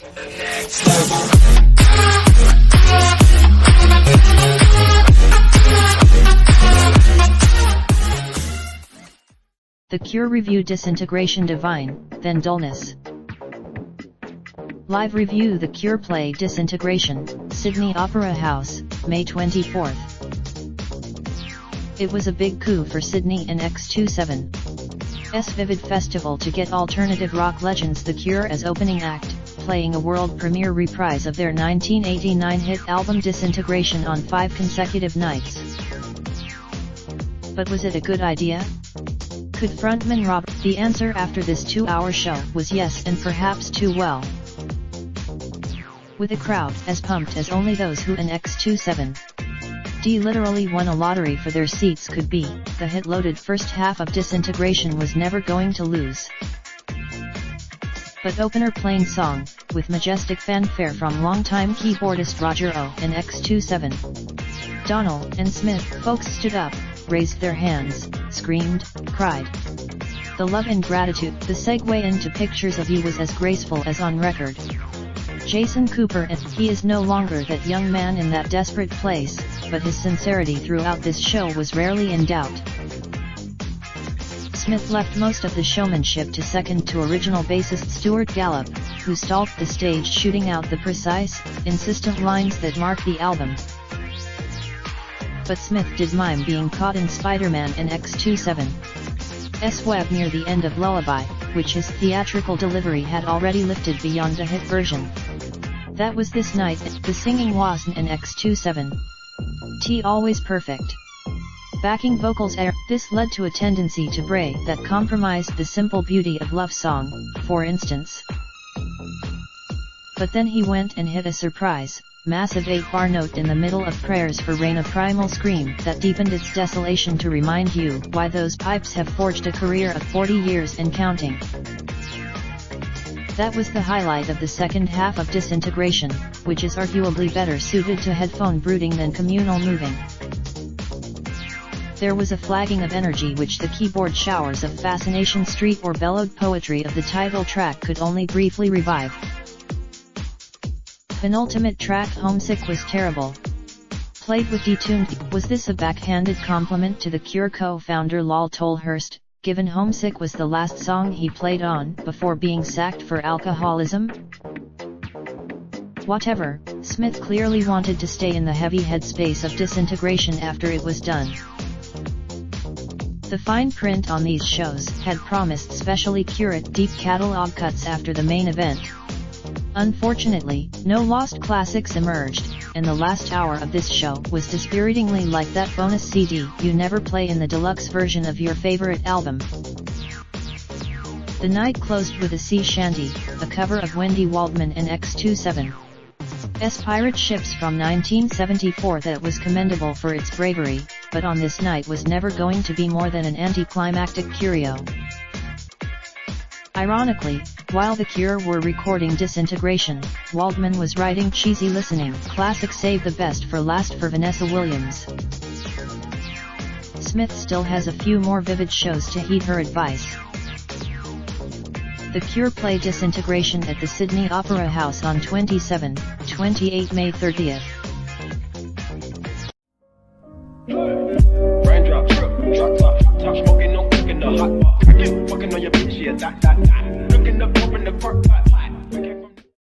The Cure review Disintegration Divine, then Dullness. Live review The Cure play Disintegration, Sydney Opera House, May 24th. It was a big coup for Sydney and X27's Vivid Festival to get alternative rock legends The Cure as opening act, playing a world premiere reprise of their 1989 hit album Disintegration on 5 consecutive nights. But was it a good idea? Could frontman Rob? The answer after this 2-hour show was yes, and perhaps too well. With a crowd as pumped as only those who in X27D literally won a lottery for their seats could be, the hit-loaded first half of Disintegration was never going to lose. But opener plain song, with majestic fanfare from longtime keyboardist Roger O and X27. Donald and Smith folks stood up, raised their hands, screamed, cried. The love and gratitude. The segue into Pictures of You was as graceful as on record. Jason Cooper, and he is no longer that young man in that desperate place, but his sincerity throughout this show was rarely in doubt. Smith left most of the showmanship to second to original bassist Stuart Gallup, who stalked the stage shooting out the precise, insistent lines that mark the album. But Smith did mime being caught in Spider-Man and X27's web near the end of Lullaby, which his theatrical delivery had already lifted beyond the hit version. That was this night. The singing wasn't an X27 always perfect. Backing vocals air. This led to a tendency to bray that compromised the simple beauty of Love Song, for instance. But then he went and hit a surprise, massive 8-bar note in the middle of Prayers for Rain, a primal scream that deepened its desolation to remind you why those pipes have forged a career of 40 years and counting. That was the highlight of the second half of Disintegration, which is arguably better suited to headphone brooding than communal moving. There was a flagging of energy which the keyboard showers of Fascination Street or bellowed poetry of the title track could only briefly revive. Penultimate track Homesick was terrible. Played with detuned. Was this a backhanded compliment to the Cure co-founder Lol Tolhurst, given Homesick was the last song he played on before being sacked for alcoholism? Whatever, Smith clearly wanted to stay in the heavy headspace of Disintegration after it was done. The fine print on these shows had promised specially curate deep catalog cuts after the main event. Unfortunately, no lost classics emerged, and the last hour of this show was dispiritingly like that bonus CD you never play in the deluxe version of your favorite album. The night closed with a sea shanty, a cover of Wendy Waldman and X27's pirate ships from 1974 that was commendable for its bravery, but on this night was never going to be more than an anticlimactic curio. Ironically, while the Cure were recording Disintegration, Waldman was writing cheesy listening classic Save the Best for Last for Vanessa Williams. Smith still has a few more vivid shows to heed her advice. The Cure play Disintegration at the Sydney Opera House on 28 May 30th. Raindrop, drop top smoking, no cooking the hot. Fucking on your bitch, yeah, that. Looking up, open the park.